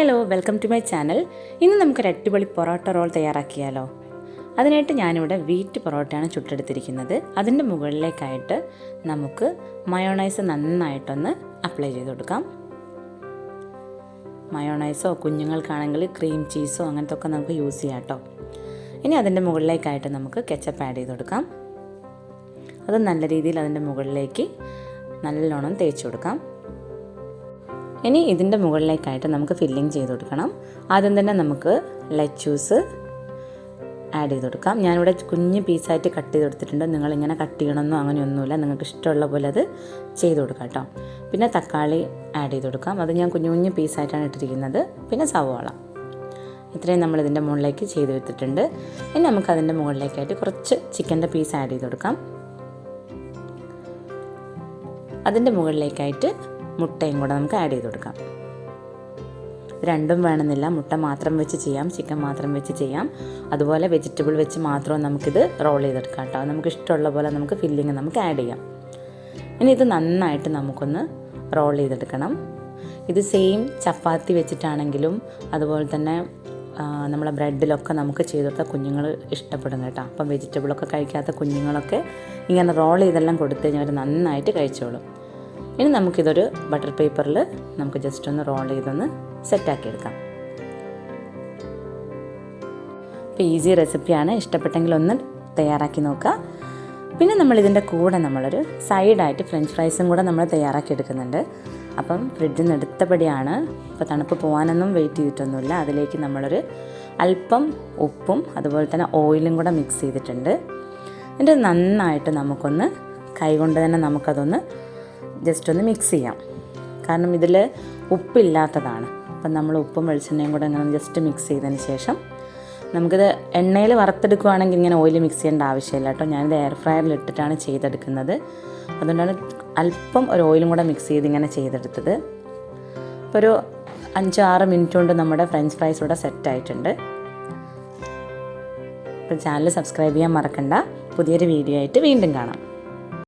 Hello, welcome to my channel. ഇന്ന് നമുക്കൊരു അടിപൊളി പൊറോട്ട റോൾ തയ്യാറാക്കിയാലോ. അതിനായിട്ട് ഞാനിവിടെ വീറ്റ് പൊറോട്ടയാണ് ചുട്ടെടുത്തിരിക്കുന്നത്. അതിൻ്റെ മുകളിലേക്കായിട്ട് നമുക്ക് മയോണൈസ് നന്നായിട്ടൊന്ന് അപ്ലൈ ചെയ്ത് കൊടുക്കാം. മയോണൈസോ കുഞ്ഞുങ്ങൾക്കാണെങ്കിൽ ക്രീം ചീസോ അങ്ങനത്തെ ഒക്കെ നമുക്ക് യൂസ് ചെയ്യാം കേട്ടോ. ഇനി അതിൻ്റെ മുകളിലേക്കായിട്ട് നമുക്ക് കെച്ചപ്പ് ആഡ് ചെയ്ത് കൊടുക്കാം. അത് നല്ല രീതിയിൽ അതിൻ്റെ മുകളിലേക്ക് നല്ലോണം തേച്ച് കൊടുക്കാം. ഇനി ഇതിൻ്റെ മുകളിലേക്കായിട്ട് നമുക്ക് ഫില്ലിങ് ചെയ്ത് കൊടുക്കണം. ആദ്യം തന്നെ നമുക്ക് ലെച്ചൂസ് ആഡ് ചെയ്ത് കൊടുക്കാം. ഞാനിവിടെ കുഞ്ഞ് പീസായിട്ട് കട്ട് ചെയ്ത് കൊടുത്തിട്ടുണ്ട്. നിങ്ങളിങ്ങനെ കട്ട് ചെയ്യണമെന്നോ അങ്ങനെയൊന്നുമില്ല, നിങ്ങൾക്ക് ഇഷ്ടമുള്ള പോലെ അത് ചെയ്ത് കൊടുക്കാം കേട്ടോ. പിന്നെ തക്കാളി ആഡ് ചെയ്ത് കൊടുക്കാം. അത് ഞാൻ കുഞ്ഞു കുഞ്ഞു പീസായിട്ടാണ് ഇട്ടിരിക്കുന്നത്. പിന്നെ സവോള, ഇത്രയും നമ്മളിതിൻ്റെ മുകളിലേക്ക് ചെയ്ത് വെച്ചിട്ടുണ്ട്. ഇനി നമുക്കതിൻ്റെ മുകളിലേക്കായിട്ട് കുറച്ച് ചിക്കൻ്റെ പീസ് ആഡ് ചെയ്ത് കൊടുക്കാം. അതിൻ്റെ മുകളിലേക്കായിട്ട് മുട്ടയും കൂടെ നമുക്ക് ആഡ് ചെയ്ത് കൊടുക്കാം. രണ്ടും വേണമെന്നില്ല, മുട്ട മാത്രം വെച്ച് ചെയ്യാം, ചിക്കൻ മാത്രം വെച്ച് ചെയ്യാം, അതുപോലെ വെജിറ്റബിൾ വെച്ച് മാത്രം നമുക്കിത് റോൾ ചെയ്തെടുക്കാം കേട്ടോ. നമുക്ക് ഇഷ്ടമുള്ള പോലെ നമുക്ക് ഫില്ലിങ് നമുക്ക് ആഡ് ചെയ്യാം. ഇനി ഇത് നന്നായിട്ട് നമുക്കൊന്ന് റോൾ ചെയ്തെടുക്കണം. ഇത് സെയിം ചപ്പാത്തി വെച്ചിട്ടാണെങ്കിലും അതുപോലെ തന്നെ നമ്മളെ ബ്രെഡിലൊക്കെ നമുക്ക് ചെയ്ത് കൊടുത്താൽ കുഞ്ഞുങ്ങൾ ഇഷ്ടപ്പെടും കേട്ടോ. അപ്പം വെജിറ്റബിളൊക്കെ കഴിക്കാത്ത കുഞ്ഞുങ്ങളൊക്കെ ഇങ്ങനെ റോൾ ചെയ്തെല്ലാം കൊടുത്തു കഴിഞ്ഞാൽ അവർ നന്നായിട്ട് കഴിച്ചോളും. ഇനി നമുക്കിതൊരു ബട്ടർ പേപ്പറിൽ നമുക്ക് ജസ്റ്റ് ഒന്ന് റോൾ ചെയ്തൊന്ന് സെറ്റാക്കി എടുക്കാം. ഇപ്പോൾ ഈസി റെസിപ്പിയാണ്, ഇഷ്ടപ്പെട്ടെങ്കിൽ ഒന്ന് തയ്യാറാക്കി നോക്കുക. പിന്നെ നമ്മളിതിൻ്റെ കൂടെ നമ്മളൊരു സൈഡായിട്ട് ഫ്രഞ്ച് ഫ്രൈസും കൂടെ നമ്മൾ തയ്യാറാക്കി എടുക്കുന്നുണ്ട്. അപ്പം ഫ്രിഡ്ജിൽ നിന്ന് എടുത്തപടിയാണ്, ഇപ്പോൾ തണുപ്പ് പോകാനൊന്നും വെയിറ്റ് ചെയ്തിട്ടൊന്നുമില്ല. അതിലേക്ക് നമ്മളൊരു അല്പം ഉപ്പും അതുപോലെ തന്നെ ഓയിലും കൂടെ മിക്സ് ചെയ്തിട്ടുണ്ട്. എന്നിട്ട് നന്നായിട്ട് നമുക്കൊന്ന് കൈകൊണ്ട് തന്നെ നമുക്കതൊന്ന് ജസ്റ്റ് ഒന്ന് മിക്സ് ചെയ്യാം. കാരണം ഇതിൽ ഉപ്പില്ലാത്തതാണ്. അപ്പം നമ്മൾ ഉപ്പും വെളിച്ചെണ്ണയും കൂടെ ഇങ്ങനെ ജസ്റ്റ് മിക്സ് ചെയ്തതിന് ശേഷം നമുക്കിത് എണ്ണയിൽ വറുത്തെടുക്കുകയാണെങ്കിൽ ഇങ്ങനെ ഓയിൽ മിക്സ് ചെയ്യേണ്ട ആവശ്യമില്ല കേട്ടോ. ഞാനിത് എയർ ഫ്രയറിൽ ഇട്ടിട്ടാണ് ചെയ്തെടുക്കുന്നത്. അതുകൊണ്ടാണ് അല്പം ഒരു ഓയിലും കൂടെ മിക്സ് ചെയ്ത് ഇങ്ങനെ ചെയ്തെടുത്തത്. ഇപ്പോൾ ഒരു 5-6 മിനിറ്റ് കൊണ്ട് നമ്മുടെ ഫ്രഞ്ച് ഫ്രൈസ് ഇവിടെ സെറ്റായിട്ടുണ്ട്. അപ്പോൾ ചാനൽ സബ്സ്ക്രൈബ് ചെയ്യാൻ മറക്കണ്ട. പുതിയൊരു വീഡിയോ ആയിട്ട് വീണ്ടും കാണാം.